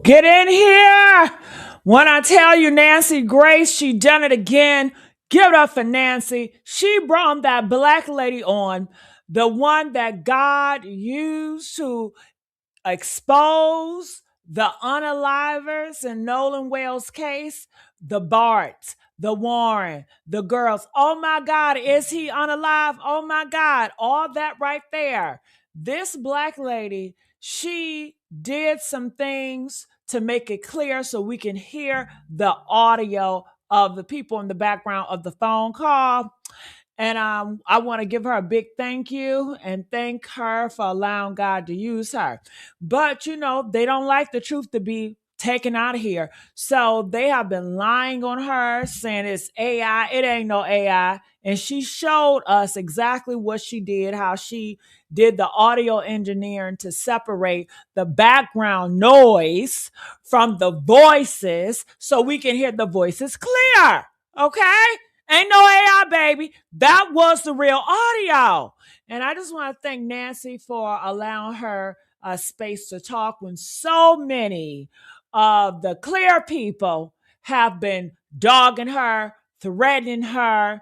Get in here. When I tell you Nancy Grace, she done it again. Give it up for Nancy. She brought that black lady on, the one that God used to expose the unalivers in Nolan Wales' case, the Barts, the Warren, the girls. Oh my God, is he unalive? Oh my God, all that right there. This black lady, she did some things to make it clear so we can hear the audio of the people in the background of the phone call. And I want to give her a big thank you and thank her for allowing God to use her. But, they don't like the truth to be taken out of here. So they have been lying on her, saying it's AI. It ain't no AI. And she showed us exactly what she did, how she did the audio engineering to separate the background noise from the voices so we can hear the voices clear. Okay? Ain't no AI, baby. That was the real audio. And I just want to thank Nancy for allowing her space to talk when so many of the clear people have been dogging her, threatening her,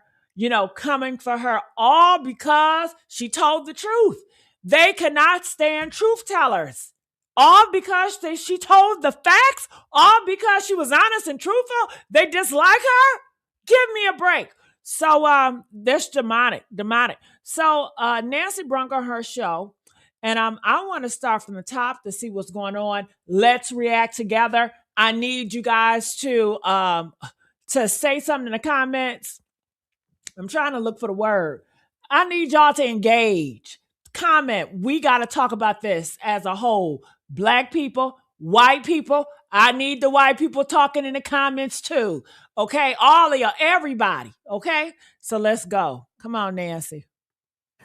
coming for her, all because she told the truth. They cannot stand truth tellers. All because she told the facts, all because she was honest and truthful. They dislike her. Give me a break. So that's demonic. So Nancy brought on her show, and I want to start from the top to see what's going on. Let's react together. I need you guys to say something in the comments. I'm trying to look for the word. I need y'all to engage. Comment. We got to talk about this as a whole. Black people, white people. I need the white people talking in the comments too. Okay? All of you, everybody. Okay? So let's go. Come on, Nancy.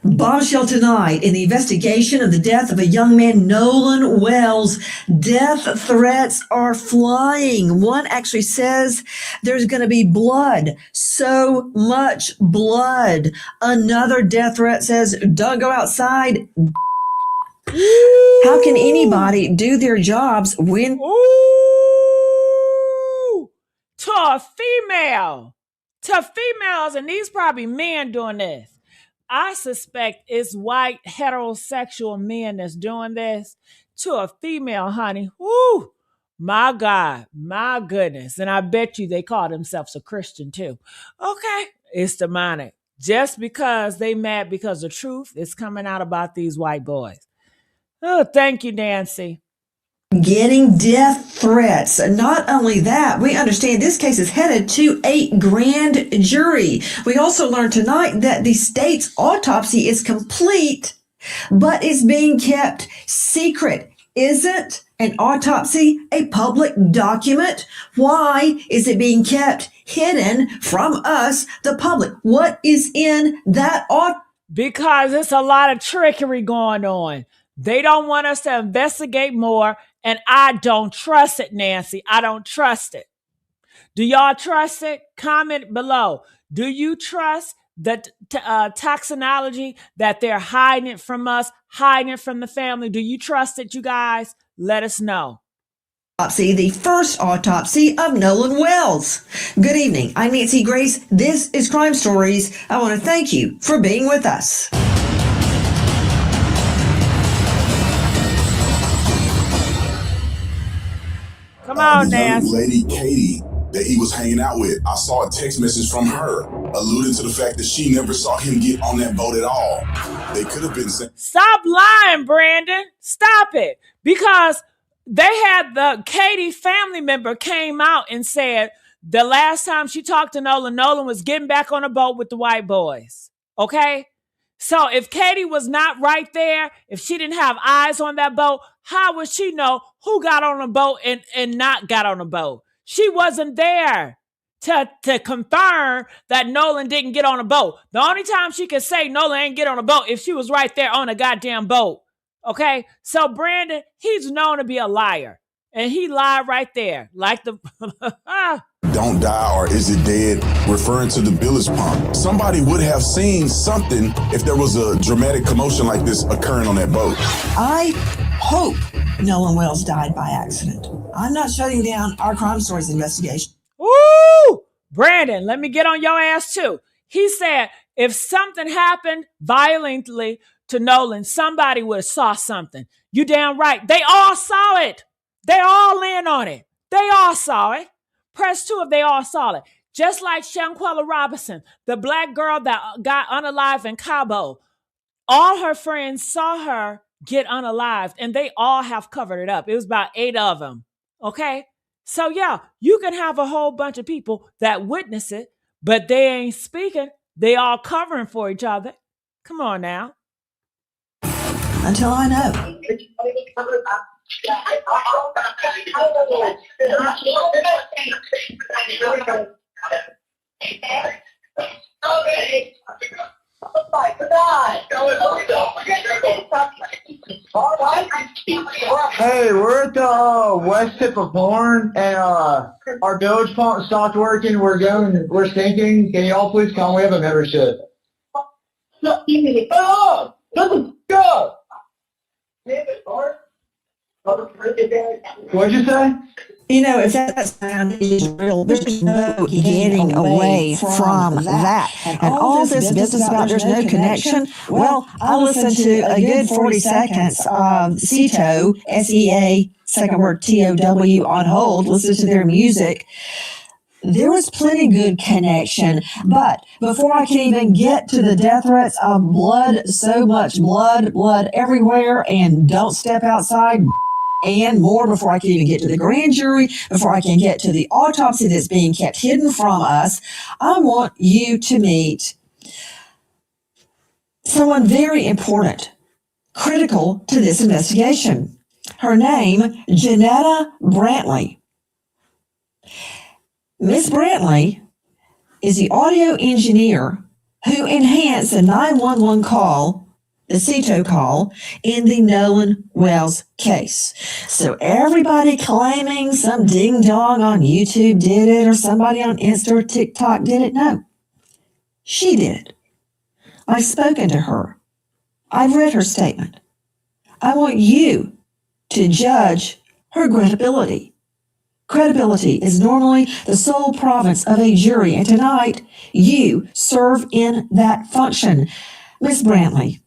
Bombshell tonight in the investigation of the death of a young man, Nolan Wells. Death threats are flying. One actually says there's going to be blood, so much blood. Another death threat says, don't go outside. How can anybody do their jobs when... Ooh, to a female. To females, and these probably men doing this. I suspect it's white heterosexual men that's doing this to a female, honey. Woo! My God, my goodness. And I bet you they call themselves a Christian too. Okay, it's demonic. Just because they mad because the truth is coming out about these white boys. Oh, thank you, Nancy. Getting death threats. Not only that, we understand this case is headed to a grand jury. We also learned tonight that the state's autopsy is complete, but is being kept secret. Isn't an autopsy a public document? Why is it being kept hidden from us, the public? What is in that autopsy? Because it's a lot of trickery going on. They don't want us to investigate more. And I don't trust it, Nancy. I don't trust it. Do y'all trust it? Comment below. Do you trust the toxinology that they're hiding it from us, hiding it from the family? Do you trust it, you guys? Let us know. The first autopsy of Nolan Wells. Good evening. I'm Nancy Grace. This is Crime Stories. I want to thank you for being with us. Come on, Nancy. The young lady, Katie, that he was hanging out with. I saw a text message from her alluding to the fact that she never saw him get on that boat at all. They could have been saying... Stop lying, Brandon. Stop it. Because they had the Katie family member came out and said the last time she talked to Nolan was getting back on a boat with the white boys. Okay? So if Katie was not right there, if she didn't have eyes on that boat, how would she know who got on a boat and not got on a boat? She wasn't there to confirm that Nolan didn't get on a boat. The only time she could say Nolan ain't get on a boat if she was right there on a goddamn boat. Okay? So Brandon, he's known to be a liar. And he lied right there. Like the... don't die or is it dead, referring to the bilge pump. Somebody would have seen something if there was a dramatic commotion like this occurring on that boat. I hope Nolan Wells died by accident. I'm not shutting down our crime stories investigation. Ooh, Brandon, let me get on your ass too. He said if something happened violently to Nolan, somebody would have saw something. You damn right. They all saw it. They all in on it. They all saw it. Press 2 if they all saw it. Just like Shanquella Robinson, the black girl that got unalived in Cabo. All her friends saw her get unalived, and they all have covered it up. It was about 8 of them. Okay? So, yeah, you can have a whole bunch of people that witness it, but they ain't speaking. They all covering for each other. Come on now. Until I know. Hey, we're at the west tip of Horn, and our bilge pump stopped working. We're sinking. Can you all please come? We have a membership. Oh, let's go. What'd you say? You know, if that sound is real, there's no getting away from that. And all this business about there's no connection, well, I listened to a good 40 seconds of CETO, S-E-A, second word T-O-W on hold, listen to their music. There was plenty good connection, but before I can even get to the death threats of blood, so much blood everywhere, and don't step outside, and more before I can even get to the grand jury, before I can get to the autopsy that's being kept hidden from us, I want you to meet someone very important, critical to this investigation. Her name, Janetta Brantley. Miss Brantley is the audio engineer who enhanced the 911 call, the CETO call, in the Nolan Wells case. So everybody claiming some ding-dong on YouTube did it or somebody on Insta or TikTok did it, no. She did it. I've spoken to her. I've read her statement. I want you to judge her credibility. Credibility is normally the sole province of a jury, and tonight you serve in that function. Miss Brantley,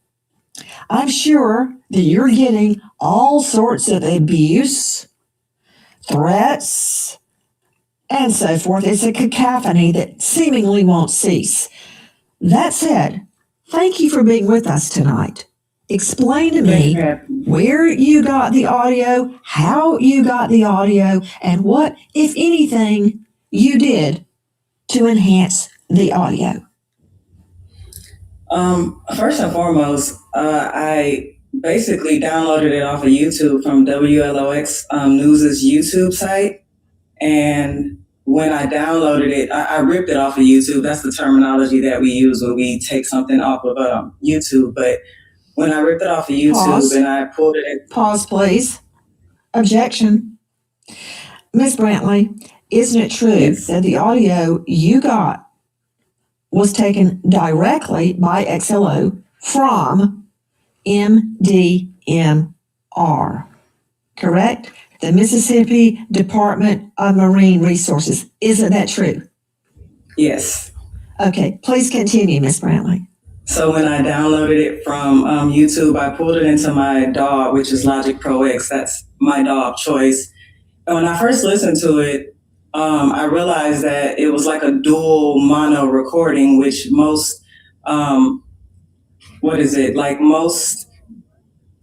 I'm sure that you're getting all sorts of abuse, threats, and so forth. It's a cacophony that seemingly won't cease. That said, thank you for being with us tonight. Explain to me where you got the audio, how you got the audio, and what, if anything, you did to enhance the audio. First and foremost, I basically downloaded it off of YouTube from WLOX News's YouTube site. And when I downloaded it, I ripped it off of YouTube. That's the terminology that we use when we take something off of YouTube. But when I ripped it off of YouTube and I pulled it in. Pause, please. Objection. Ms. Brantley, isn't it true that the audio you got was taken directly by XLO from MDMR, correct? The Mississippi Department of Marine Resources. Isn't that true? Yes. Okay, please continue, Ms. Brantley. So when I downloaded it from YouTube, I pulled it into my DAW, which is Logic Pro X. That's my DAW of choice. And when I first listened to it, I realized that it was like a dual mono recording, which most, most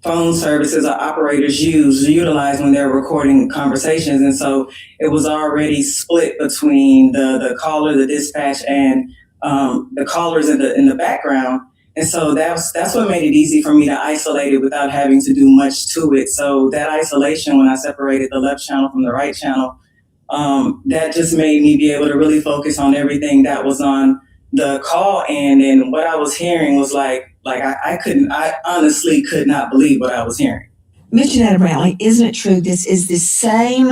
phone services or operators utilize when they're recording conversations. And so it was already split between the caller, the dispatch, and the callers in the background. And so that's what made it easy for me to isolate it without having to do much to it. So that isolation, when I separated the left channel from the right channel, that just made me be able to really focus on everything that was on the call end. And what I was hearing was I honestly could not believe what I was hearing. Ms. Janetta Brantley, isn't it true this is the same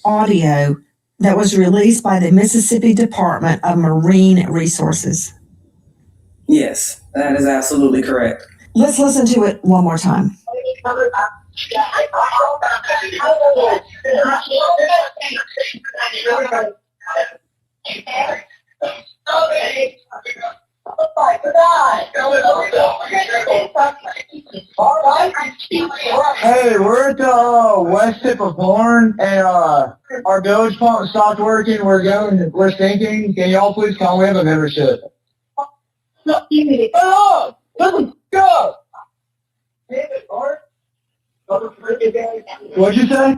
audio that was released by the Mississippi Department of Marine Resources. Yes, that is absolutely correct. Let's listen to it one more time. Hey, we're at the west tip of Horn, and our bilge pump stopped working. We're sinking. Can y'all please come? We have a membership. Oh, let's go. What'd you say?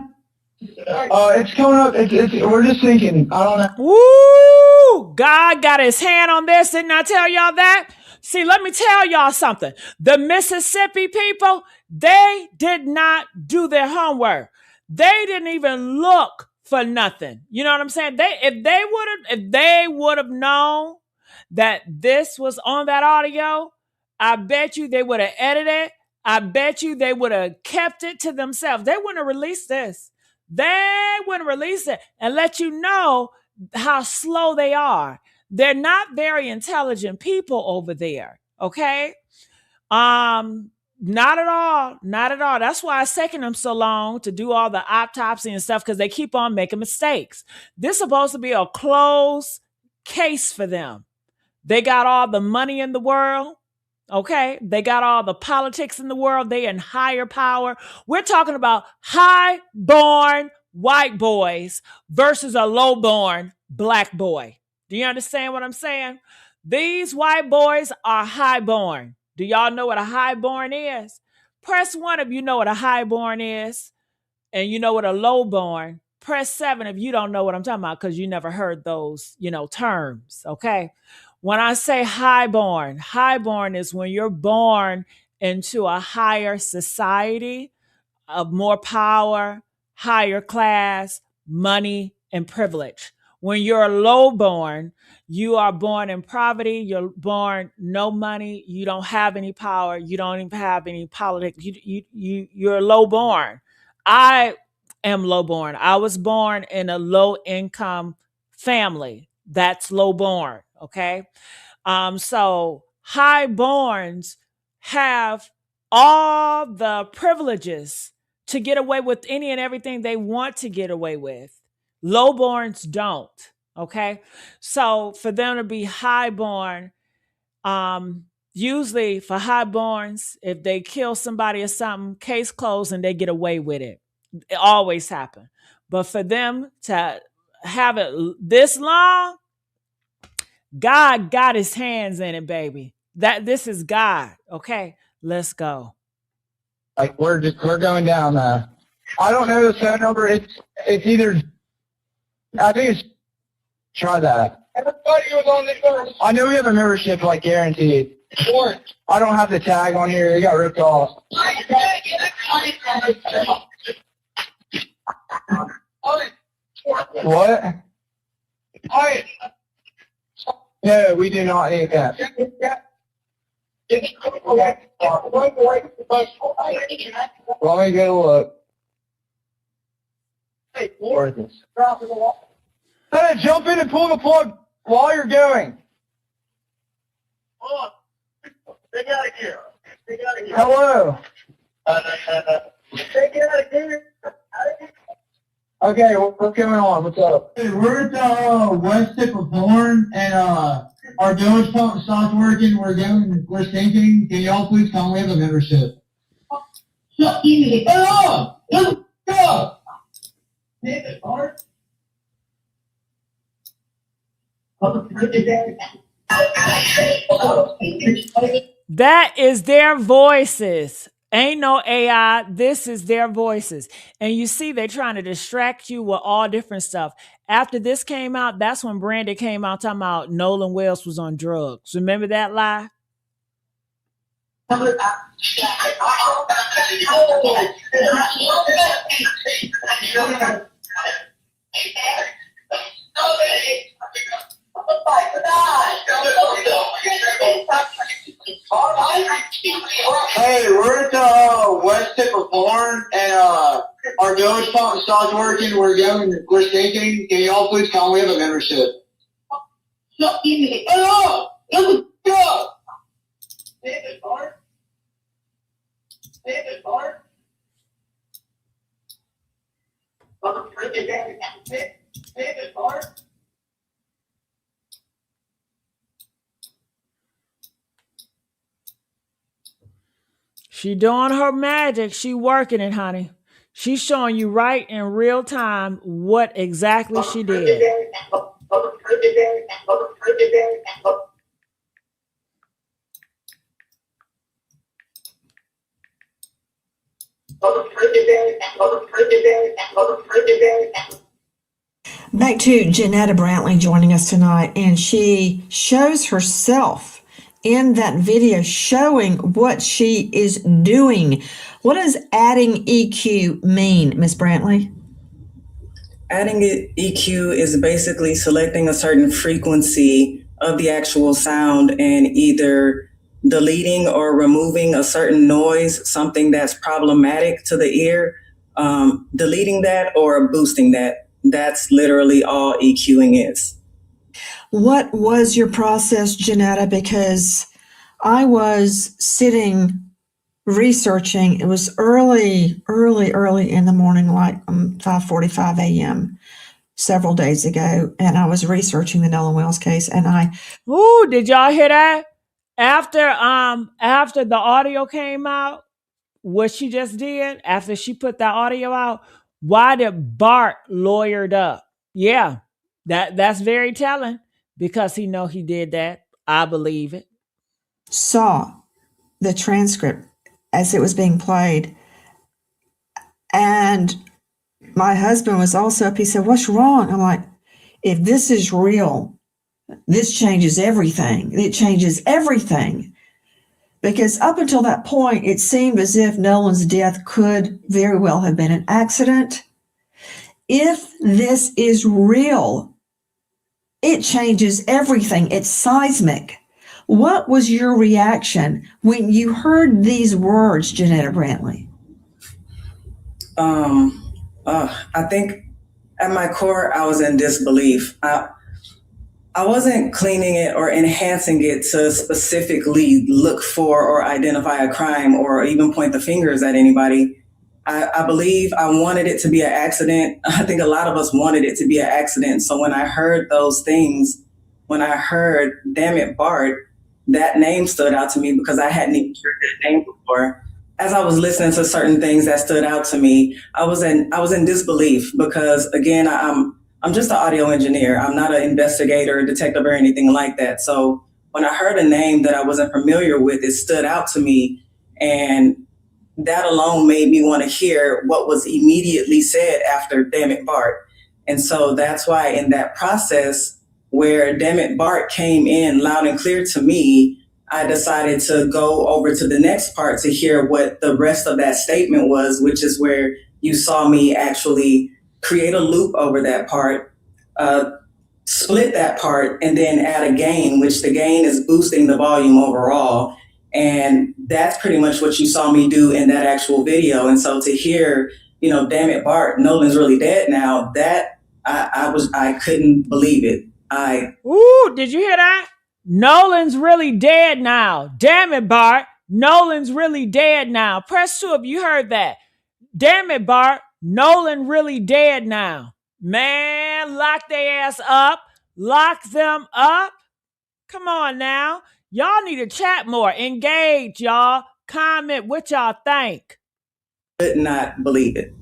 It's coming up. We're just sinking. I don't know. Woo! God got his hand on this. Didn't I tell y'all that? See, let me tell y'all something. The Mississippi people, they did not do their homework. They didn't even look for nothing. You know what I'm saying? If they would have known that this was on that audio, I bet you they would have edited it. I bet you they would have kept it to themselves. They wouldn't have released this. They wouldn't release it and let you know how slow they are. They're not very intelligent people over there. Okay. Not at all. Not at all. That's why it's taking them so long to do all the autopsy and stuff, because they keep on making mistakes. This is supposed to be a closed case for them. They got all the money in the world. Okay. They got all the politics in the world. They in higher power. We're talking about high-born white boys versus a low-born black boy. Do you understand what I'm saying? These white boys are high-born. Do y'all know what a high-born is? Press 1 if you know what a high-born is, and you know what a low-born. Press 7 if you don't know what I'm talking about, because you never heard those, terms. Okay. When I say highborn is when you're born into a higher society of more power, higher class, money, and privilege. When you're lowborn, you are born in poverty. You're born no money. You don't have any power. You don't even have any politics. You're lowborn. I am lowborn. I was born in a low income family. That's lowborn. Okay. So highborns have all the privileges to get away with any and everything they want to get away with. Lowborns don't. Okay. So for them to be highborn, usually for highborns, if they kill somebody or something, case closed and they get away with it. It always happens. But for them to have it this long, God got his hands in it, baby. This is God. Okay, let's go. Like we're going down. I don't know the phone number. It's either. I think it's. Try that. Everybody was on the first. I know we have a membership, like guaranteed. Sure. I don't have the tag on here. It got ripped off. What? No, we do not need that. Let me go look. Where is this? Hey, jump in and pull the plug while you're going. They got it here. Hello. Okay, what's going on? What's up? Hey, we're at the west tip of Horn, and our bilge pump stopped working. We're sinking. Can y'all please come? We have a membership. Oh, let's go. That is their voices. Ain't no AI. This is their voices. And you see, they're trying to distract you with all different stuff. After this came out, that's when Brandy came out talking about Nolan Wells was on drugs. Remember that lie? Hey, we're at the west tip of Horn, and Our donor stopped working. We're thinking. Can you all please call? We have a membership. No, oh, let's go. David Bart. David Bart. David Bart. She doing her magic. She working it, honey. She's showing you right in real time what exactly she did. Back to Janetta Brantley joining us tonight, and she shows herself in that video showing what she is doing. What does adding EQ mean, Ms. Brantley? Adding EQ is basically selecting a certain frequency of the actual sound and either deleting or removing a certain noise, something that's problematic to the ear, deleting that or boosting that. That's literally all EQing is. What was your process, Janetta? Because I was sitting researching. It was early in the morning, like 5:45 a.m. several days ago, and I was researching the Nolan Wells case, and Ooh, did y'all hear that? After the audio came out, what she just did, after she put that audio out, why did Bart lawyered up? Yeah, that's very telling, because he know he did that. I believe it. saw the transcript as it was being played, and my husband was also up. He said, "What's wrong?" I'm like, if this is real, this changes everything. It changes everything. Because up until that point, it seemed as if Nolan's death could very well have been an accident. If this is real, it changes everything. It's seismic. What was your reaction when you heard these words, Janetta Brantley? I think at my core, I was in disbelief. I wasn't cleaning it or enhancing it to specifically look for or identify a crime or even point the fingers at anybody. I believe I wanted it to be an accident. I think a lot of us wanted it to be an accident. So when I heard those things, when I heard, damn it, Bart, that name stood out to me because I hadn't even heard that name before. As I was listening to certain things that stood out to me, I was in disbelief because, again, I'm just an audio engineer. I'm not an investigator, detective, or anything like that. So when I heard a name that I wasn't familiar with, it stood out to me. And that alone made me want to hear what was immediately said after damn it, Bart. And so that's why in that process where damn it, Bart came in loud and clear to me, I decided to go over to the next part to hear what the rest of that statement was, which is where you saw me actually create a loop over that part, split that part, and then add a gain, which the gain is boosting the volume overall. And that's pretty much what you saw me do in that actual video. And so to hear, damn it, Bart, Nolan's really dead now, that I couldn't believe it. Ooh, did you hear that? Nolan's really dead now. Damn it, Bart. Nolan's really dead now. Press 2 if you heard that. Damn it, Bart. Nolan really dead now. Man, lock their ass up. Lock them up. Come on now. Y'all need to chat more. Engage, y'all. Comment what y'all think. Could not believe it.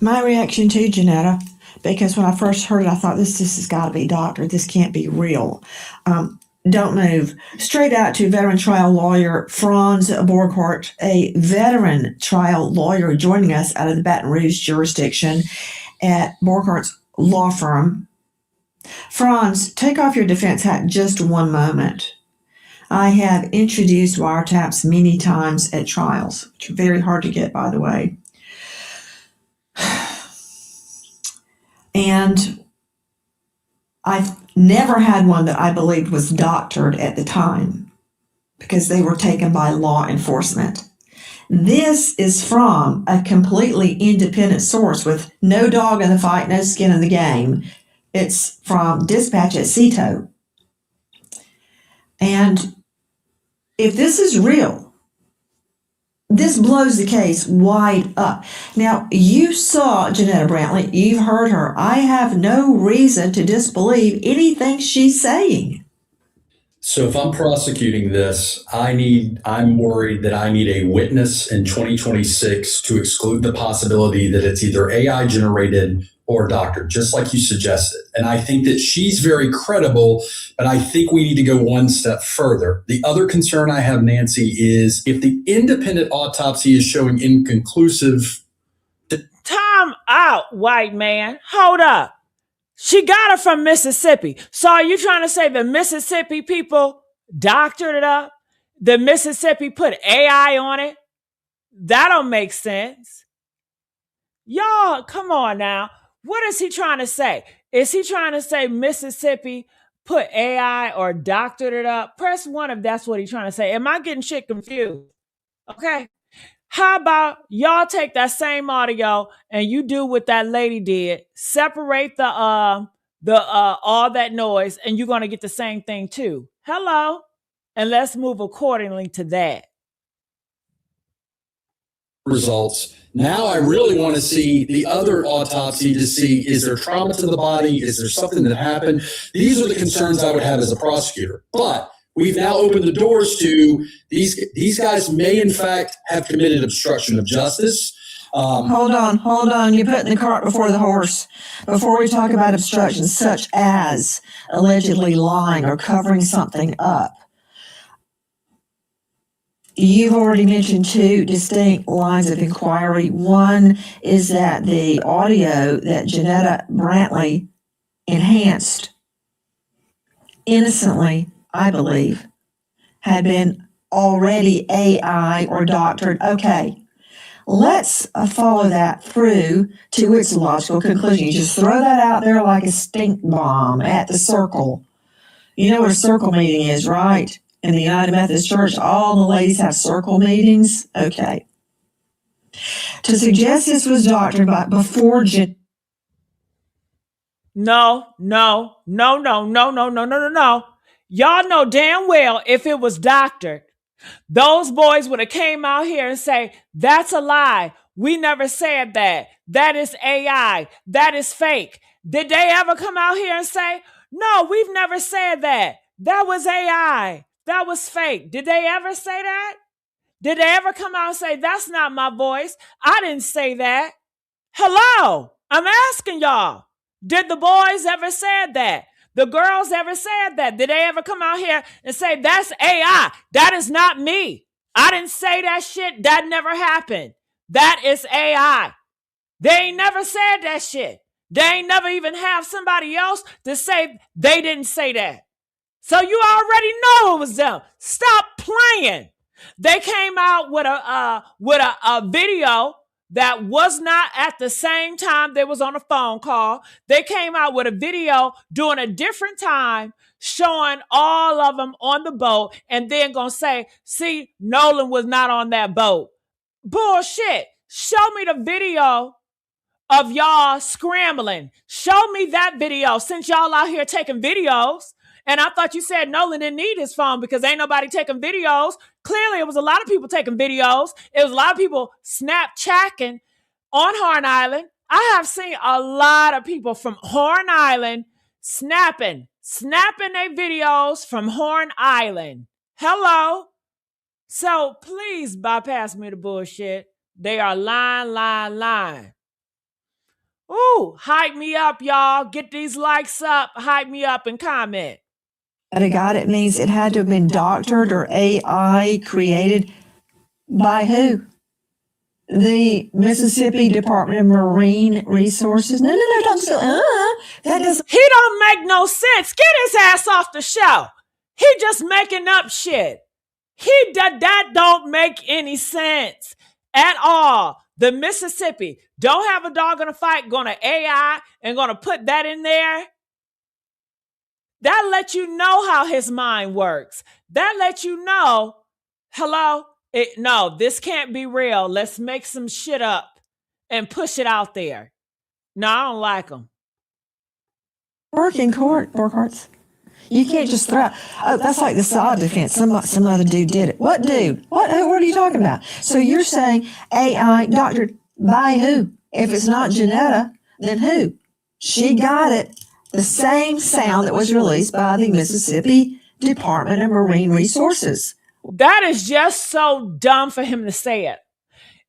My reaction too, Janetta, because when I first heard it, I thought this has got to be doctored. This can't be real. Don't move. Straight out to veteran trial lawyer Franz Borghardt, a veteran trial lawyer joining us out of the Baton Rouge jurisdiction at Borghardt's law firm. Franz, take off your defense hat just one moment. I have introduced wiretaps many times at trials, which are very hard to get, by the way. And I've never had one that I believed was doctored at the time because they were taken by law enforcement. This is from a completely independent source with no dog in the fight, no skin in the game. It's from Dispatch at CETO. And if this is real, this blows the case wide up. Now, you saw Janetta Brantley. You've heard her. I have no reason to disbelieve anything she's saying. So if I'm prosecuting this, I'm worried that I need a witness in 2026 to exclude the possibility that it's either AI generated or doctored, just like you suggested. And I think that she's very credible, but I think we need to go one step further. The other concern I have, Nancy, is if the independent autopsy is showing inconclusive. Time out, white man. Hold up. She got it from Mississippi. So are you trying to say the Mississippi people doctored it up? The Mississippi put AI on it? That don't make sense. Y'all, come on now. What is he trying to say? Is he trying to say Mississippi put AI or doctored it up? Press 1 if that's what he's trying to say. Am I getting shit confused? Okay. How about y'all take that same audio and you do what that lady did, separate the all that noise, and you're gonna get the same thing too. Hello, and let's move accordingly to that. Results. Now I really want to see the other autopsy to see, is there trauma to the body? Is there something that happened? These are the concerns I would have as a prosecutor. But we've now opened the doors to these guys may in fact have committed obstruction of justice. Hold on. You're putting the cart before the horse. Before we talk about obstructions such as allegedly lying or covering something up, you've already mentioned 2 distinct lines of inquiry. One is that the audio that Janetta Brantley enhanced innocently, I believe, had been already AI or doctored. Okay, let's follow that through to its logical conclusion. You just throw that out there like a stink bomb at the circle. You know what a circle meeting is, right? In the United Methodist Church, all the ladies have circle meetings. Okay. To suggest this was doctored by before No. Y'all know damn well if it was doctored, those boys would have came out here and say, that's a lie. We never said that. That is AI. That is fake. Did they ever come out here and say, no, we've never said that. That was AI. That was fake. Did they ever say that? Did they ever come out and say, that's not my voice? I didn't say that. Hello, I'm asking y'all. Did the boys ever said that? The girls ever said that? Did they ever come out here and say, that's AI? That is not me. I didn't say that shit. That never happened. That is AI. They ain't never said that shit. They ain't never even have somebody else to say they didn't say that. So you already know it was them. Stop playing. They came out with a video that was not at the same time they was on a phone call. They came out with a video during a different time showing all of them on the boat and then gonna say, see, Nolan was not on that boat. Bullshit. Show me the video of y'all scrambling. Show me that video since y'all out here taking videos. And I thought you said Nolan didn't need his phone because ain't nobody taking videos. Clearly, it was a lot of people taking videos. It was a lot of people Snapchatting on Horn Island. I have seen a lot of people from Horn Island snapping their videos from Horn Island. Hello. So please bypass me the bullshit. They are lying. Ooh, hype me up, y'all. Get these likes up. Hype me up and comment. God, it means it had to have been doctored or AI created by who? The Mississippi Department of Marine Resources. No, don't say, that doesn't. He don't make no sense. Get his ass off the show. He just making up shit. That don't make any sense at all. The Mississippi don't have a dog in a fight, gonna AI and gonna put that in there. That lets you know how his mind works. That lets you know, hello, No, this can't be real. Let's make some shit up and push it out there. No, I don't like them. Work in court, Burkhart's. You can't just throw out, oh, that's like the Saab defense. Some other dude did it. What dude? What are you talking about? So you're saying AI doctored by who? If it's not Janetta, then who? She got it. The same sound that was released by the Mississippi Department of Marine Resources. That is just so dumb for him to say it.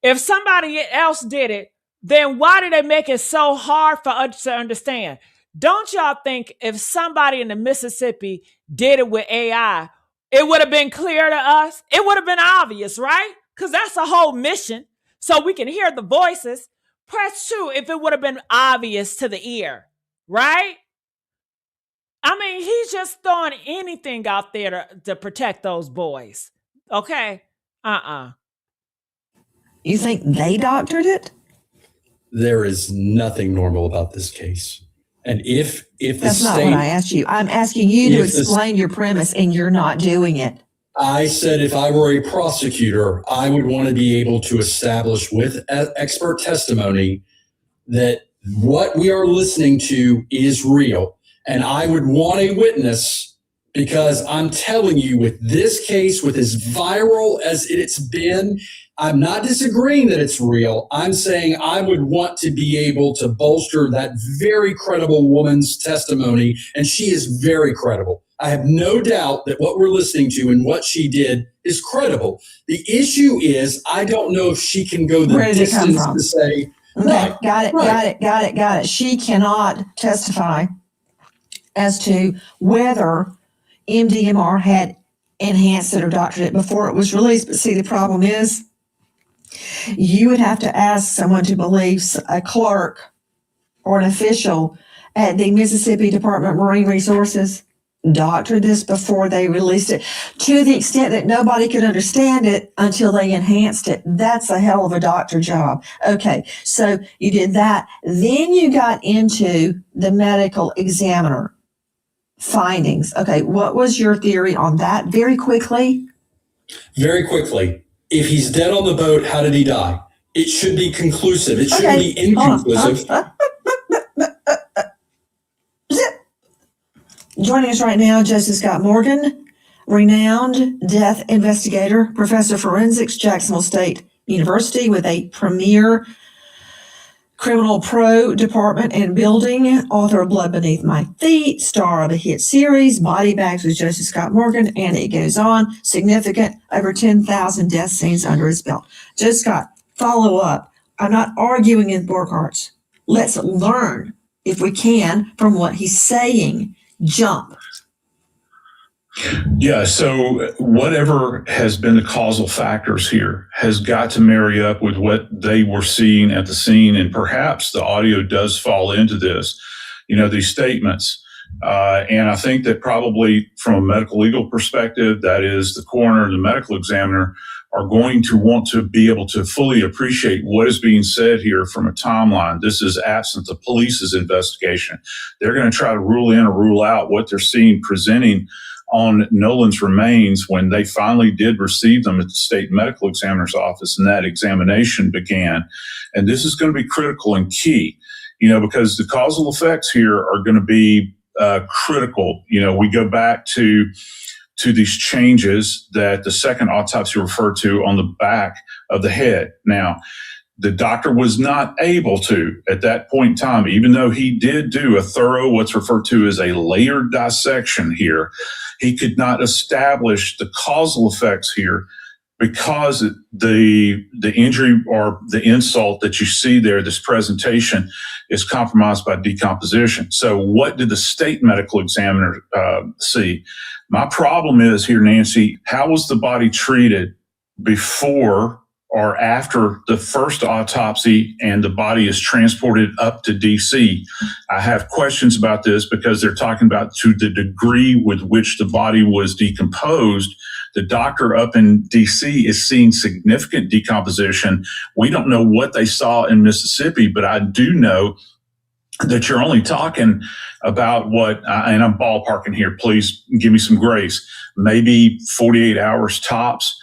If somebody else did it, then why did they make it so hard for us to understand? Don't y'all think if somebody in the Mississippi did it with AI, it would have been clear to us? It would have been obvious, right? Because that's a whole mission. So we can hear the voices. Press 2 if it would have been obvious to the ear, right? I mean, he's just throwing anything out there to protect those boys. Okay? You think they doctored it? There is nothing normal about this case. And if the That's state, not what I asked you. I'm asking you to explain your premise, and you're not doing it. I said if I were a prosecutor, I would want to be able to establish with expert testimony that what we are listening to is real. And I would want a witness, because I'm telling you, with this case, with as viral as it's been, I'm not disagreeing that it's real. I'm saying I would want to be able to bolster that very credible woman's testimony, and she is very credible. I have no doubt that what we're listening to and what she did is credible. The issue is, I don't know if she can go the distance to say, okay, got it. She cannot testify as to whether MDMR had enhanced it or doctored it before it was released. But see, the problem is, you would have to ask someone to believe a clerk or an official at the Mississippi Department of Marine Resources doctored this before they released it, to the extent that nobody could understand it until they enhanced it. That's a hell of a doctor job. Okay, so you did that. Then you got into the medical examiner findings. Okay, what was your theory on that? Very quickly. If he's dead on the boat, how did he die? It should be conclusive. It shouldn't be inconclusive. Joining us right now, Joseph Scott Morgan, renowned death investigator, professor of forensics, Jacksonville State University, with a premier criminal pro department and building, author of Blood Beneath My Feet, star of a hit series, Body Bags with Joseph Scott Morgan, and it goes on. Significant, over 10,000 death scenes under his belt. Joseph Scott, follow up. I'm not arguing in Burkhart's. Let's learn, if we can, from what he's saying. Jump. Yeah, so whatever has been the causal factors here has got to marry up with what they were seeing at the scene, and perhaps the audio does fall into this, these statements. And I think that probably from a medical legal perspective, that is the coroner and the medical examiner are going to want to be able to fully appreciate what is being said here from a timeline. This is absent the police's investigation. They're going to try to rule in or rule out what they're seeing presenting on Nolan's remains when they finally did receive them at the state medical examiner's office, and that examination began. And this is going to be critical and key, because the causal effects here are going to be critical. We go back to these changes that the second autopsy referred to on the back of the head. Now, the doctor was not able to, at that point in time, even though he did do a thorough, what's referred to as a layered dissection here, he could not establish the causal effects here because the injury or the insult that you see there, this presentation, is compromised by decomposition. So what did the state medical examiner see? My problem is here, Nancy, how was the body treated before or after the first autopsy and the body is transported up to DC? I have questions about this because they're talking about to the degree with which the body was decomposed. The doctor up in DC is seeing significant decomposition. We don't know what they saw in Mississippi, but I do know that you're only talking about and I'm ballparking here, please give me some grace, maybe 48 hours tops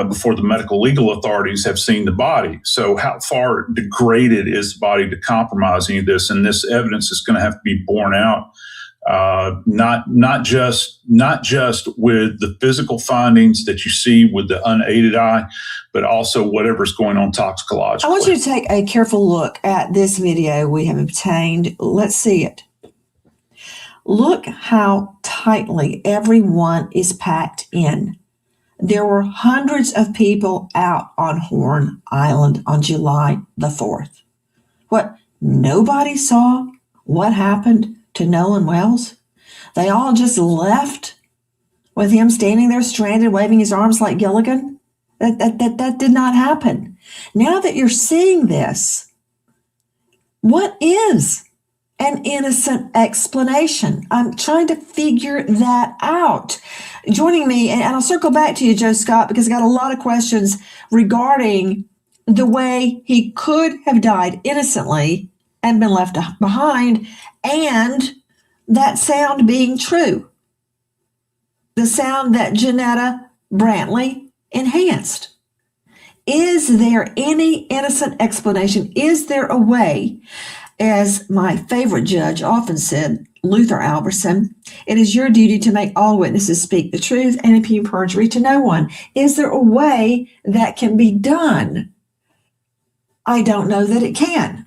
before the medical legal authorities have seen the body. So how far degraded is the body to compromise any of this? And this evidence is going to have to be borne out, not just with the physical findings that you see with the unaided eye, but also whatever's going on toxicologically. I want you to take a careful look at this video we have obtained. Let's see it. Look how tightly everyone is packed in. There were hundreds of people out on Horn Island on July the 4th. What, nobody saw what happened to Nolan Wells? They all just left with him standing there stranded, waving his arms like Gilligan? That did not happen. Now that you're seeing this, what is an innocent explanation? I'm trying to figure that out. Joining me, and I'll circle back to you, Joe Scott, because I got a lot of questions regarding the way he could have died innocently and been left behind, and that sound being true. The sound that Janetta Brantley enhanced. Is there any innocent explanation? Is there a way, as my favorite judge often said, Luther Alberson, it is your duty to make all witnesses speak the truth and impute perjury to no one. Is there a way that can be done? I don't know that it can.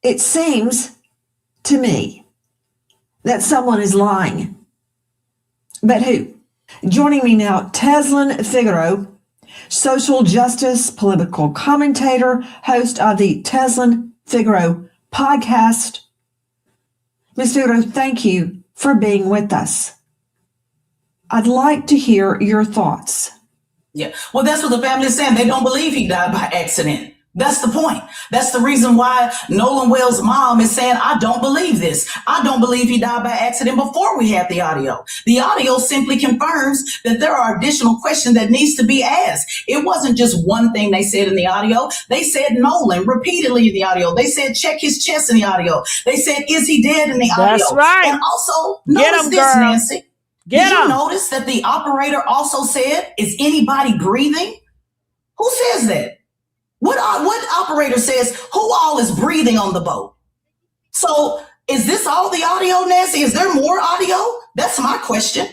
It seems to me that someone is lying. But who? Joining me now, Teslin Figaro, social justice, political commentator, host of the Teslin Figaro podcast. Ms. Figaro, thank you for being with us. I'd like to hear your thoughts. Yeah, well, that's what the family is saying. They don't believe he died by accident. That's the point. That's the reason why Nolan Wells' mom is saying, I don't believe this. I don't believe he died by accident before we had the audio. The audio simply confirms that there are additional questions that needs to be asked. It wasn't just one thing they said in the audio. They said Nolan repeatedly in the audio. They said check his chest in the audio. They said, is he dead in the audio? That's right. And also, notice this, girl. Nancy. Did you notice that the operator also said, is anybody breathing? Who says that? What operator says, who all is breathing on the boat? So is this all the audio, Nancy? Is there more audio? That's my question.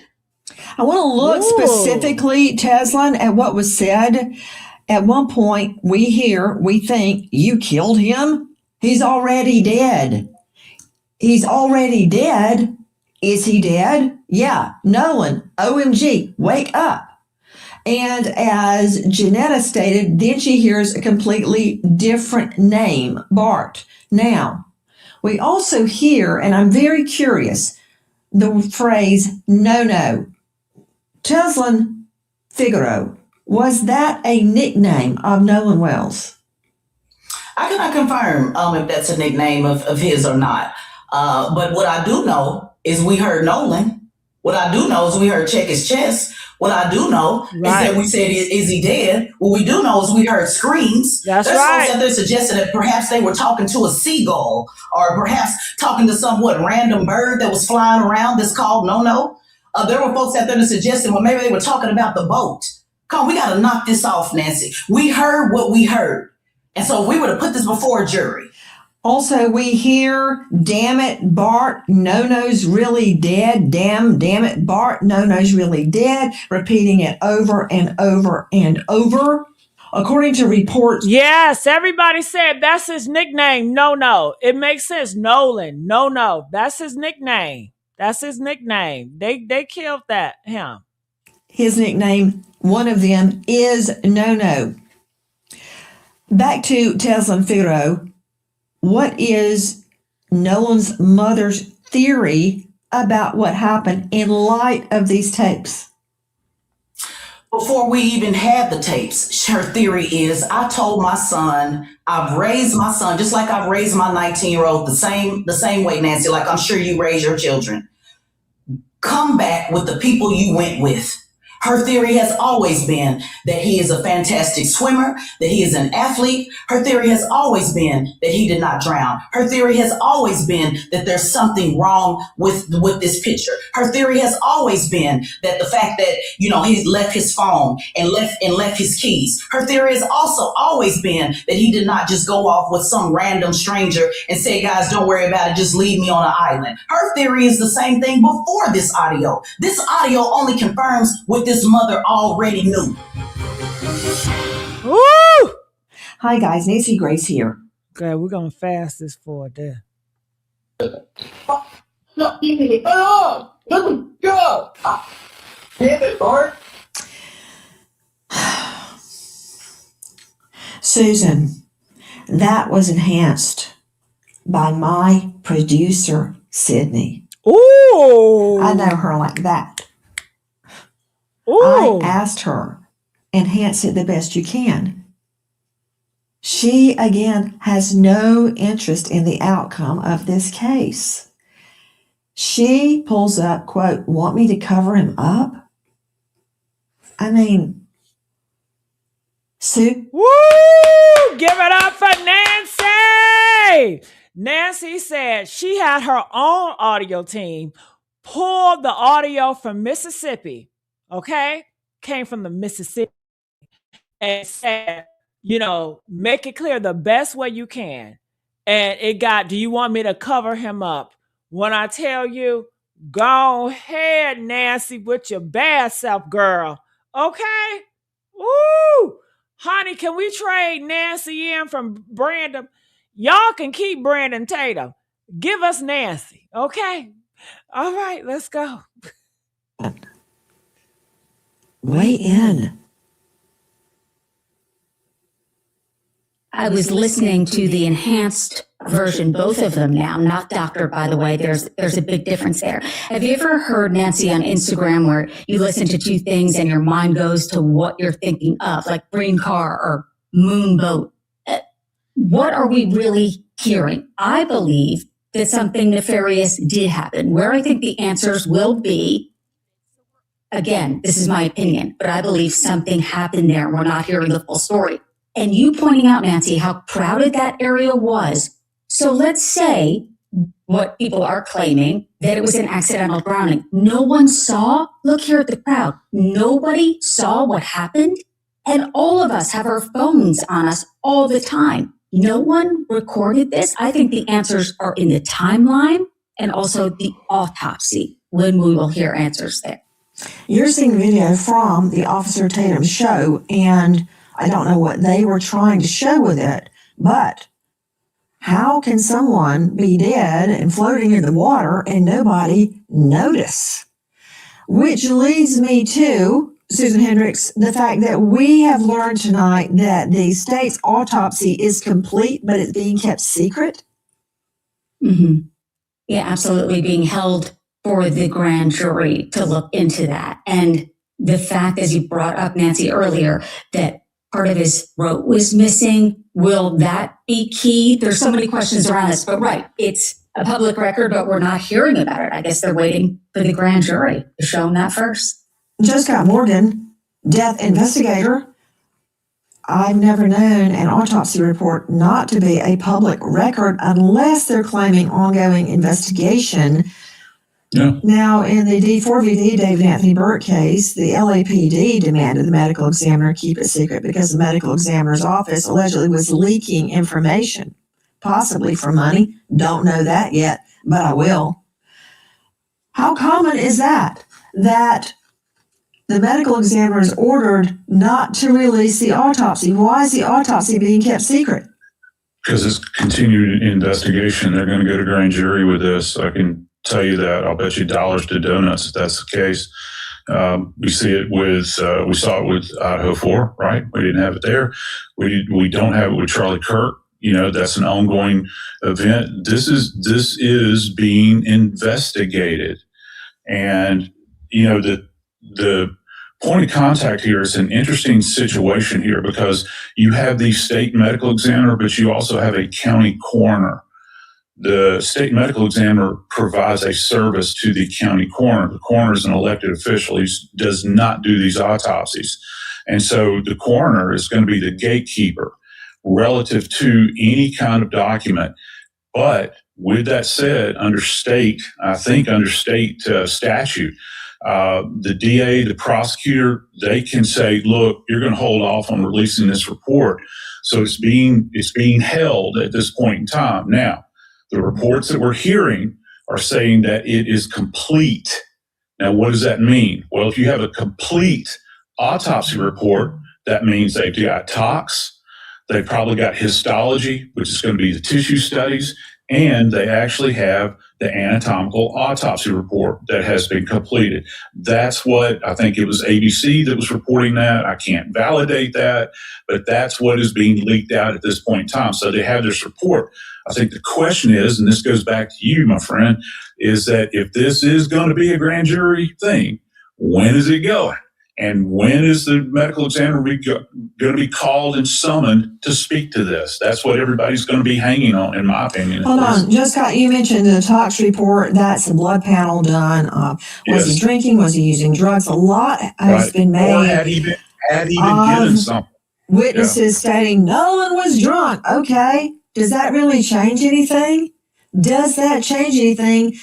I want to look specifically, Teslin, at what was said. At one point, we think, you killed him? He's already dead. He's already dead. Is he dead? Yeah. Nolan, OMG, wake up. And as Janetta stated, then she hears a completely different name, Bart. Now, we also hear, and I'm very curious, the phrase, no. Teslin Figaro, was that a nickname of Nolan Wells? I cannot confirm if that's a nickname of his or not. But what I do know is we heard Nolan. What I do know is we heard check his chest. What I do know is that we said, is he dead? What we do know is we heard screams. That's There's right. folks out there suggesting that perhaps they were talking to a seagull or perhaps talking to some random bird that was flying around that's called No. There were folks out there that suggested, well, maybe they were talking about the boat. Come on, we got to knock this off, Nancy. We heard what we heard. And so if we were to put this before a jury. Also, we hear, damn it, Bart, No-No's really dead. Damn it, Bart, No-No's really dead. Repeating it over and over and over. According to reports. Yes, everybody said that's his nickname, No. It makes sense. Nolan, No. That's his nickname. That's his nickname. They killed him. His nickname, one of them, is No. Back to Teslin Figaro. What is Nolan's mother's theory about what happened in light of these tapes? Before we even had the tapes, her theory is, I told my son, I've raised my son just like I've raised my 19-year-old the same way, Nancy, like I'm sure you raise your children. Come back with the people you went with. Her theory has always been that he is a fantastic swimmer, that he is an athlete. Her theory has always been that he did not drown. Her theory has always been that there's something wrong with this picture. Her theory has always been that the fact that, he left his phone and left his keys. Her theory has also always been that he did not just go off with some random stranger and say, guys, don't worry about it, just leave me on an island. Her theory is the same thing before this audio. This audio only confirms what this mother already knew. Woo! Hi guys, Nancy Grace here. Okay, we're gonna fast this for a day. No, go. Damn it, Bart. Susan, that was enhanced by my producer, Sydney. Ooh! I know her like that. Ooh! I asked her, enhance it the best you can. She, again, has no interest in the outcome of this case. She pulls up, quote, want me to cover him up? I mean, Sue? Woo! Give it up for Nancy! Nancy said she had her own audio team pull the audio from Mississippi, okay? Came from the Mississippi and said, make it clear the best way you can. And it got, do you want me to cover him up? When I tell you, go ahead, Nancy, with your bad self, girl. Okay? Woo! Honey, can we trade Nancy in from Brandon? Y'all can keep Brandon Tatum. Give us Nancy, okay? All right, let's go. Weigh in. I was listening to the enhanced version, both of them now, not doctor, by the way. There's a big difference there. Have you ever heard, Nancy, on Instagram where you listen to two things and your mind goes to what you're thinking of, like green car or moon boat? What are we really hearing? I believe that something nefarious did happen. Where I think the answers will be, again, this is my opinion, but I believe something happened there. We're not hearing the full story. And you pointing out, Nancy, how crowded that area was. So let's say what people are claiming, that it was an accidental drowning. No one saw, look here at the crowd, nobody saw what happened. And all of us have our phones on us all the time. No one recorded this. I think the answers are in the timeline and also the autopsy, when we will hear answers there. You're seeing video from the Officer Tatum show, and I don't know what they were trying to show with it, but how can someone be dead and floating in the water and nobody notice? Which leads me to, Susan Hendricks, the fact that we have learned tonight that the state's autopsy is complete, but it's being kept secret. Mm-hmm. Yeah, absolutely. Being held for the grand jury to look into that. And the fact, as you brought up, Nancy, earlier, that part of his throat was missing. Will that be key? There's so many questions around this, but right, it's a public record, but we're not hearing about it. I guess they're waiting for the grand jury to show them that first. Jessica Morgan, death investigator. I've never known an autopsy report not to be a public record unless they're claiming ongoing investigation. Yeah. Now, in the D4VD David Anthony Burt case, the LAPD demanded the medical examiner keep it secret because the medical examiner's office allegedly was leaking information, possibly for money. Don't know that yet, but I will. How common is that? That the medical examiner is ordered not to release the autopsy. Why is the autopsy being kept secret? Because it's continued investigation. They're going to go to grand jury with this. I can tell you that. I'll bet you dollars to donuts if that's the case. We see it with, we saw it with Idaho 4, right? We didn't have it there. We don't have it with Charlie Kirk. That's an ongoing event. This is being investigated. And, the point of contact here is an interesting situation here because you have the state medical examiner, but you also have a county coroner the state medical examiner provides a service to the county coroner. The coroner is an elected official. He does not do these autopsies. And so the coroner is going to be the gatekeeper relative to any kind of document. But with that said, under state statute, the DA, the prosecutor, they can say, look, you're going to hold off on releasing this report. So it's being held at this point in time. Now, the reports that we're hearing are saying that it is complete. Now, what does that mean? Well, if you have a complete autopsy report, that means they've got tox, they've probably got histology, which is going to be the tissue studies, and they actually have the anatomical autopsy report that has been completed. That's what I think it was ABC that was reporting that. I can't validate that, but that's what is being leaked out at this point in time. So they have this report. I think the question is, and this goes back to you, my friend, is that if this is going to be a grand jury thing, when is it going? And when is the medical examiner going to be called and summoned to speak to this? That's what everybody's going to be hanging on, in my opinion. Hold on, Joe Scott, you mentioned the tox report. That's the blood panel done. Was he drinking? Was he using drugs? A lot has been made. Or had he been given something? Witnesses stating Nolan was drunk. Okay. Does that really change anything? Does that change anything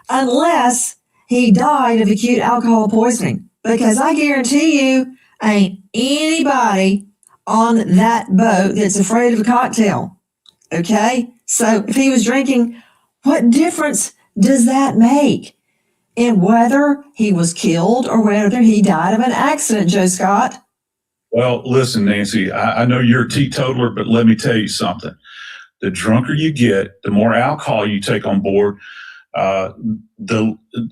unless he died of acute alcohol poisoning? Because I guarantee you, ain't anybody on that boat that's afraid of a cocktail. Okay? So if he was drinking, what difference does that make in whether he was killed or whether he died of an accident, Joe Scott? Well, listen, Nancy, I know you're a teetotaler, but let me tell you something. The drunker you get, the more alcohol you take on board,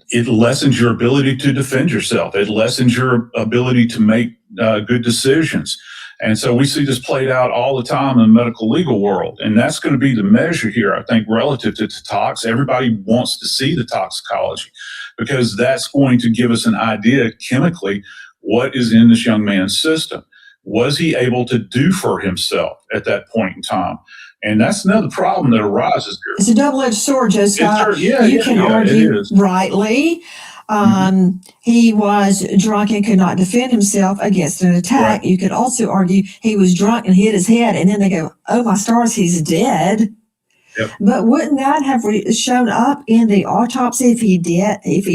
it lessens your ability to defend yourself. It lessens your ability to make good decisions. And so we see this played out all the time in the medical legal world. And that's going to be the measure here, I think, relative to tox. Everybody wants to see the toxicology because that's going to give us an idea chemically what is in this young man's system. Was he able to do for himself at that point in time? And that's another problem that arises here. It's a double-edged sword, Joe Scott. You can argue rightly. He was drunk and could not defend himself against an attack. Right. You could also argue he was drunk and hit his head, and then they go, oh, my stars, he's dead. Yep. But wouldn't that have shown up in the autopsy if he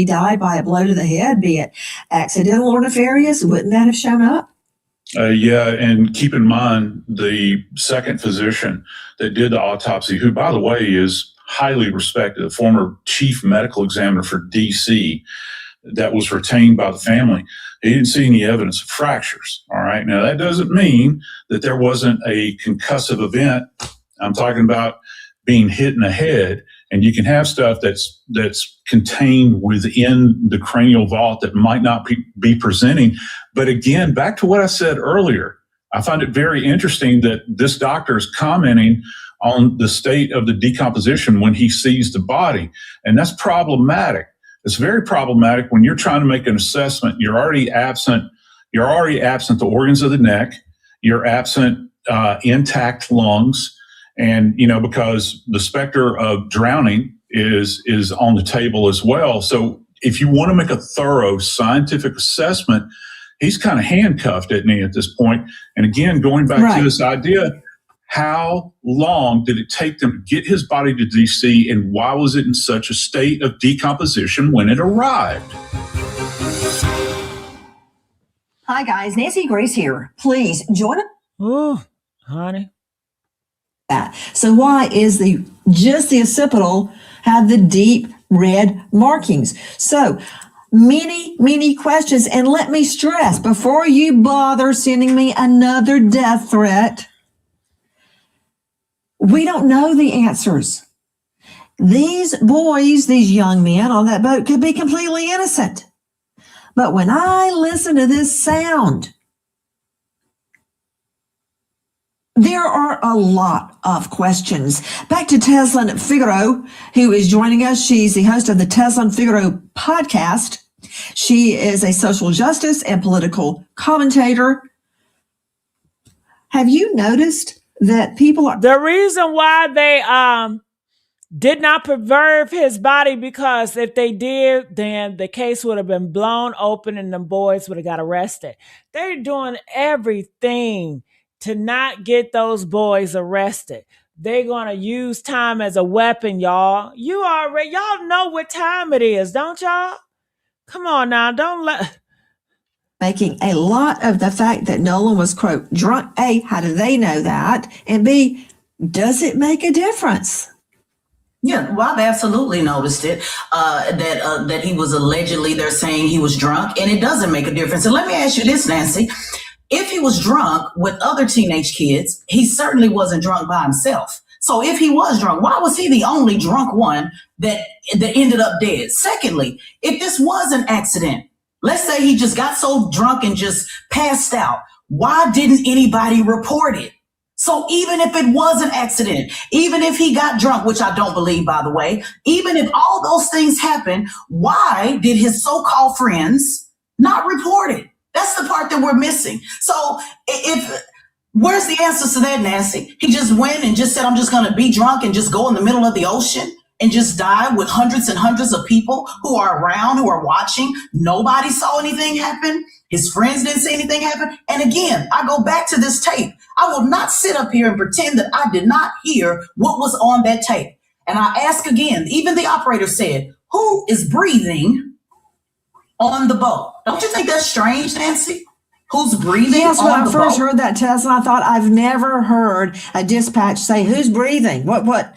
died by a blow to the head, be it accidental or nefarious? Wouldn't that have shown up? Yeah, and keep in mind the second physician that did the autopsy, who, by the way, is highly respected, a former chief medical examiner for D.C. that was retained by the family. He didn't see any evidence of fractures. All right. Now, that doesn't mean that there wasn't a concussive event. I'm talking about being hit in the head, and you can have stuff that's contained within the cranial vault that might not be presenting. But again, back to what I said earlier, I find it very interesting that this doctor is commenting on the state of the decomposition when he sees the body. And that's problematic. It's very problematic when you're trying to make an assessment. You're already absent the organs of the neck. You're absent intact lungs. And, because the specter of drowning is on the table as well. So if you want to make a thorough scientific assessment, he's kind of handcuffed, isn't he, at this point? And again, going back to this idea, how long did it take them to get his body to DC, and why was it in such a state of decomposition when it arrived? Hi, guys. Nancy Grace here. Please join us. Oh, honey. So why is just the occipital have the deep red markings? So many questions. And let me stress, before you bother sending me another death threat, we don't know the answers. These boys, these young men on that boat could be completely innocent. But when I listen to this sound, there are a lot of questions. Back to Teslin Figaro, who is joining us. She's the host of the Teslin Figaro podcast. She is a social justice and political commentator. Have you noticed that people are... The reason why did not preserve his body, because if they did, then the case would have been blown open and the boys would have got arrested. They're doing everything to not get those boys arrested. They're going to use time as a weapon, y'all. Y'all know what time it is, don't y'all? Come on now, don't let... Making a lot of the fact that Nolan was, quote, drunk. A, how do they know that? And B, does it make a difference? Yeah, well, I've absolutely noticed it, that he was allegedly, they're saying he was drunk, and it doesn't make a difference. And let me ask you this, Nancy. If he was drunk with other teenage kids, he certainly wasn't drunk by himself. So if he was drunk, why was he the only drunk one that ended up dead? Secondly, if this was an accident, let's say he just got so drunk and just passed out, why didn't anybody report it? So even if it was an accident, even if he got drunk, which I don't believe, by the way, even if all those things happened, why did his so-called friends not report it? That's the part that we're missing. So where's the answers to that, Nancy? He just went and just said, I'm just going to be drunk and just go in the middle of the ocean and just die with hundreds and hundreds of people who are around, who are watching. Nobody saw anything happen. His friends didn't see anything happen. And again, I go back to this tape. I will not sit up here and pretend that I did not hear what was on that tape. And I ask again, even the operator said, who is breathing on the boat? Don't you think that's strange, Nancy? Who's breathing Yes, on when I the first boat? heard that, Tesla, I thought, I've never heard a dispatch say, who's breathing? What?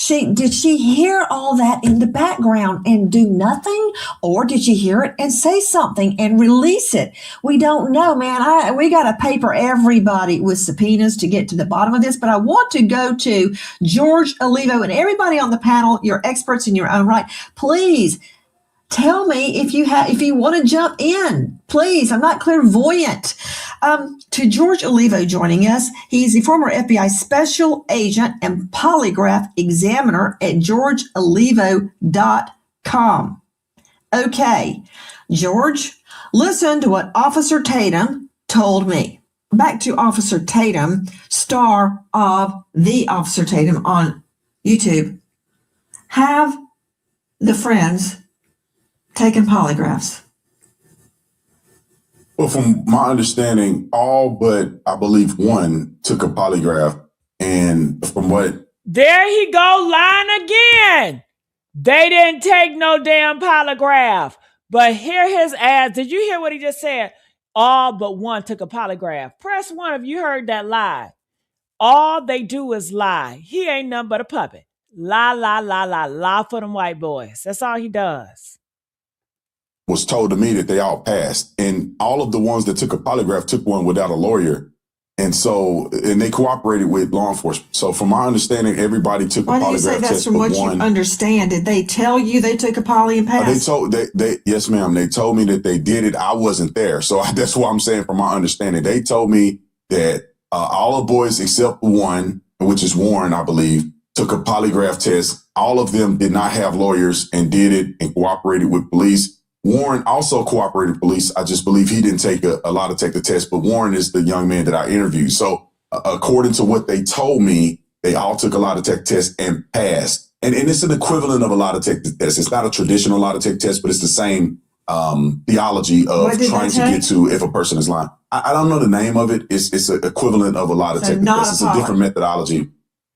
Did she hear all that in the background and do nothing? Or did she hear it and say something and release it? We don't know, man. We got to paper everybody with subpoenas to get to the bottom of this. But I want to go to George Olivo and everybody on the panel. You're experts in your own right. Please tell me if you want to jump in. Please, I'm not clairvoyant. To George Olivo joining us. He's the former FBI special agent and polygraph examiner at georgeolivo.com. Okay, George, listen to what Officer Tatum told me. Back to Officer Tatum, star of The Officer Tatum on YouTube. Have the friends taken polygraphs? Well, from my understanding, all but I believe one took a polygraph. And from what... There he go, lying again. They didn't take no damn polygraph. But hear his ads. Did you hear what he just said? All but one took a polygraph. Press one if you heard that lie. All they do is lie. He ain't nothing but a puppet. Lie, lie, lie, lie, lie for them white boys. That's all he does. Was told to me that they all passed, and all of the ones that took a polygraph took one without a lawyer, and they cooperated with law enforcement. So from my understanding, everybody took a polygraph test. Why do you say that's from what you understand? Did they tell you they took a poly and passed? Yes, ma'am. They told me that they did it. I wasn't there, so that's what I'm saying. From my understanding, they told me that all the boys except one, which is Warren, I believe, took a polygraph test. All of them did not have lawyers and did it and cooperated with police. Warren also cooperated with police. I just believe he didn't take a lot to take the test, but Warren is the young man that I interviewed. So according to what they told me, they all took a lot to take the test and passed. And it's an equivalent of a lot to take the test. It's not a traditional lot to take test, but it's the same theology of trying to get to if a person is lying. I don't know the name of it. It's an equivalent of a lot to take the test. It's a different methodology.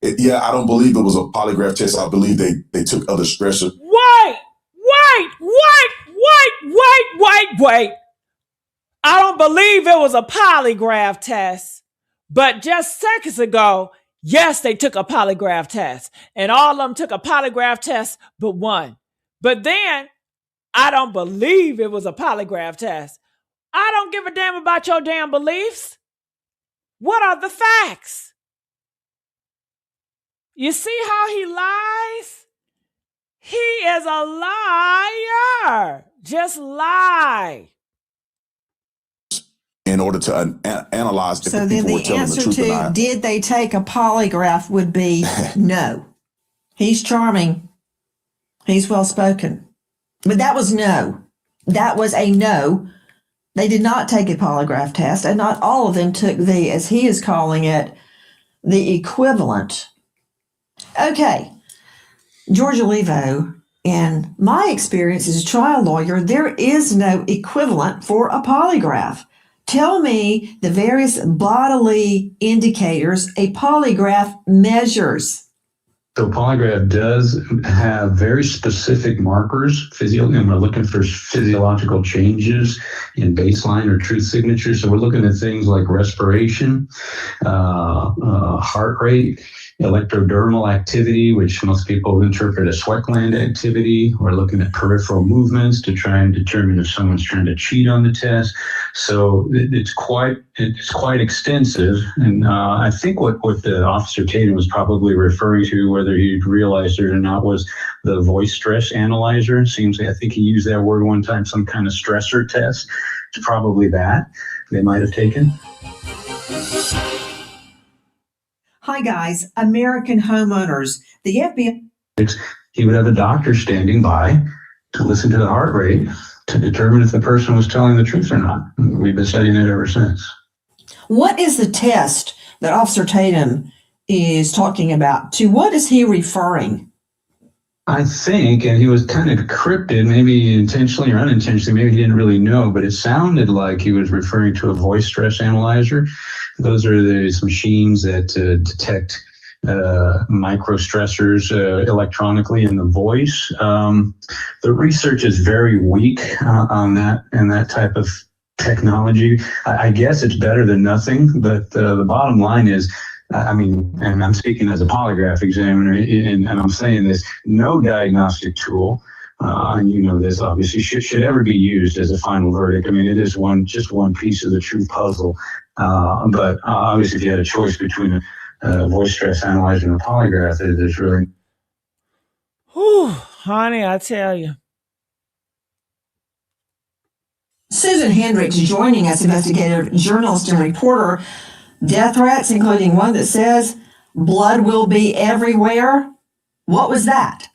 I don't believe it was a polygraph test. I believe they took other stressors. Wait. I don't believe it was a polygraph test. But just seconds ago, yes, they took a polygraph test. And all of them took a polygraph test but one. But then, I don't believe it was a polygraph test. I don't give a damn about your damn beliefs. What are the facts? You see how he lies? He is a liar. Just lie. In order to analyze if the people were telling the truth or not. So then the answer to did they take a polygraph would be no. He's charming. He's well-spoken. But that was no. That was a no. They did not take a polygraph test, and not all of them took the, as he is calling it, the equivalent. Okay. Georgia Levo, in my experience as a trial lawyer, there is no equivalent for a polygraph. Tell me the various bodily indicators a polygraph measures. So polygraph does have very specific markers, and we're looking for physiological changes in baseline or truth signature. So we're looking at things like respiration, heart rate, electrodermal activity, which most people interpret as sweat gland activity. We're looking at peripheral movements to try and determine if someone's trying to cheat on the test. So it's quite extensive. And I think what the Officer Tatum was probably referring to, whether he realized it or not, was the voice stress analyzer. It seems like, I think he used that word one time, some kind of stressor test. It's probably that they might have taken. Hi, guys. American homeowners. The FBI. He would have a doctor standing by to listen to the heart rate to determine if the person was telling the truth or not. We've been studying it ever since. What is the test that Officer Tatum is talking about? To what is he referring? I think, and he was kind of cryptic, maybe intentionally or unintentionally, maybe he didn't really know, but it sounded like he was referring to a voice stress analyzer. Those are these machines that detect microstressors electronically in the voice. The research is very weak on that and that type of technology. I guess it's better than nothing, but the bottom line is, I mean, and I'm speaking as a polygraph examiner, and I'm saying this, no diagnostic tool, and you know this obviously, should ever be used as a final verdict. I mean, it is just one piece of the true puzzle. But obviously, if you had a choice between a voice stress analyzer and a polygraph, there's really... Whew, honey, I tell you. Susan Hendricks joining us, investigative journalist and reporter. Death threats, including one that says, blood will be everywhere. What was that?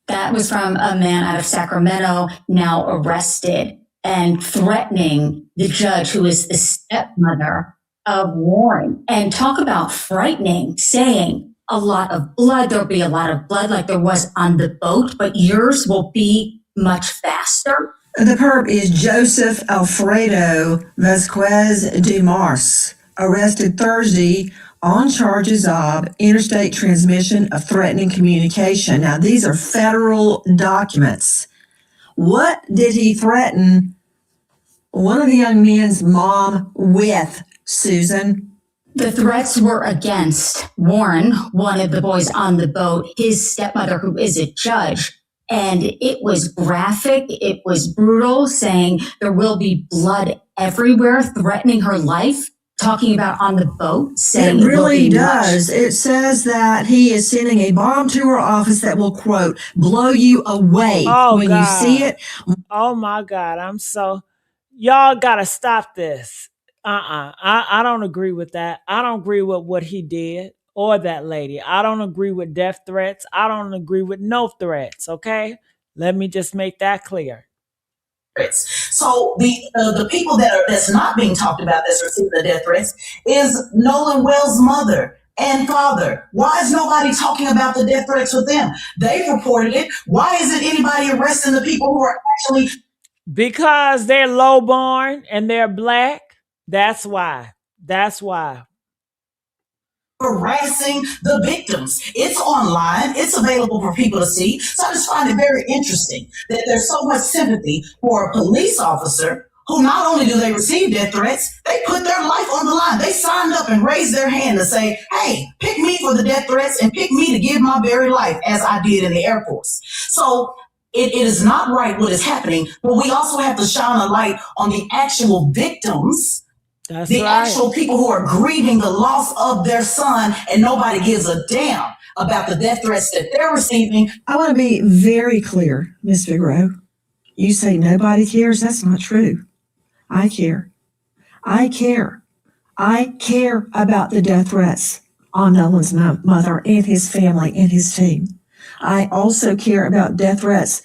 That was from a man out of Sacramento, now arrested and threatening the judge, who is the stepmother of Warren. And talk about frightening, saying a lot of blood, there'll be a lot of blood like there was on the boat, but yours will be much faster. The perp is Joseph Alfredo Vasquez de Mars, arrested Thursday on charges of interstate transmission of threatening communication. Now, these are federal documents. What did he threaten one of the young men's mom with, Susan? The threats were against Warren, one of the boys on the boat, his stepmother, who is a judge. And it was graphic, it was brutal, saying there will be blood everywhere, threatening her life, talking about on the boat, saying it really does. It says that he is sending a bomb to her office that will, quote, blow you away when you see it. Oh my God, y'all gotta stop this. I don't agree with that. I don't agree with what he did or that lady. I don't agree with death threats. I don't agree with no threats, okay? Let me just make that clear. So the people that's not being talked about that's receiving the death threats is Nolan Wells' mother and father. Why is nobody talking about the death threats with them? They've reported it. Why isn't anybody arresting the people who are actually... Because they're lowborn and they're black. That's why. Harassing the victims. It's online. It's available for people to see. So I just find it very interesting that there's so much sympathy for a police officer who not only do they receive death threats, they put their life on the line. They signed up and raised their hand to say, hey, pick me for the death threats and pick me to give my very life, as I did in the Air Force. So it is not right what is happening, but we also have to shine a light on the actual victims. That's the right. Actual people who are grieving the loss of their son, and nobody gives a damn about the death threats that they're receiving. I want to be very clear, Ms. Figueroa. You say nobody cares. That's not true. I care. I care about the death threats on Nolan's mother and his family and his team. I also care about death threats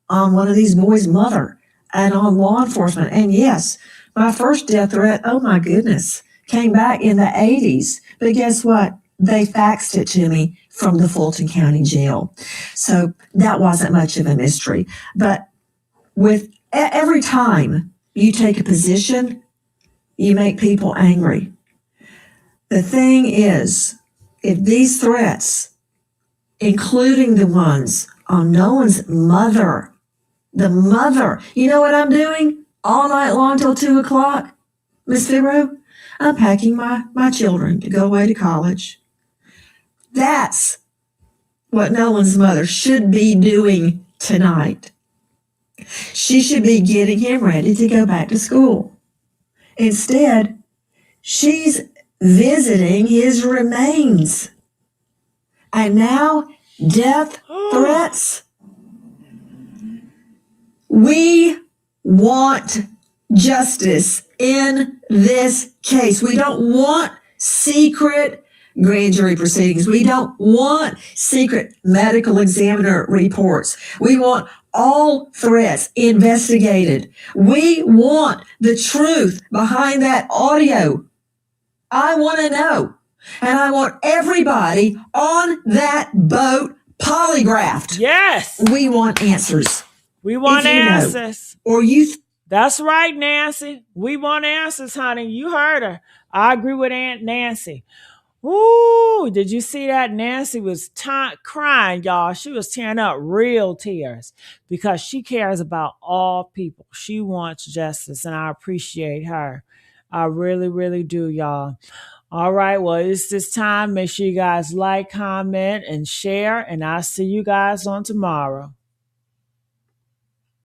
on one of these boys' mother and on law enforcement. And yes, my first death threat, oh my goodness, came back in the 80s. But guess what? They faxed it to me from the Fulton County Jail. So that wasn't much of a mystery. But with every time you take a position, you make people angry. The thing is, if these threats, including the ones on Nolan's mother, the mother, you know what I'm doing all night long till 2 o'clock, Miss Fibro? I'm packing my children to go away to college. That's what Nolan's mother should be doing tonight. She should be getting him ready to go back to school. Instead, she's visiting his remains. And now, death threats. We want justice in this case. We don't want secret grand jury proceedings. We don't want secret medical examiner reports. We want all threats investigated. We want the truth behind that audio. I want to know. And I want everybody on that boat polygraphed. Yes. We want answers. We want answers. Or you... That's right, Nancy. We want answers, honey. You heard her. I agree with Aunt Nancy. Ooh, did you see that? Nancy was crying, y'all. She was tearing up real tears because she cares about all people. She wants justice, and I appreciate her. I really, really do, y'all. All right, well, it's this time. Make sure you guys like, comment, and share, and I'll see you guys on tomorrow.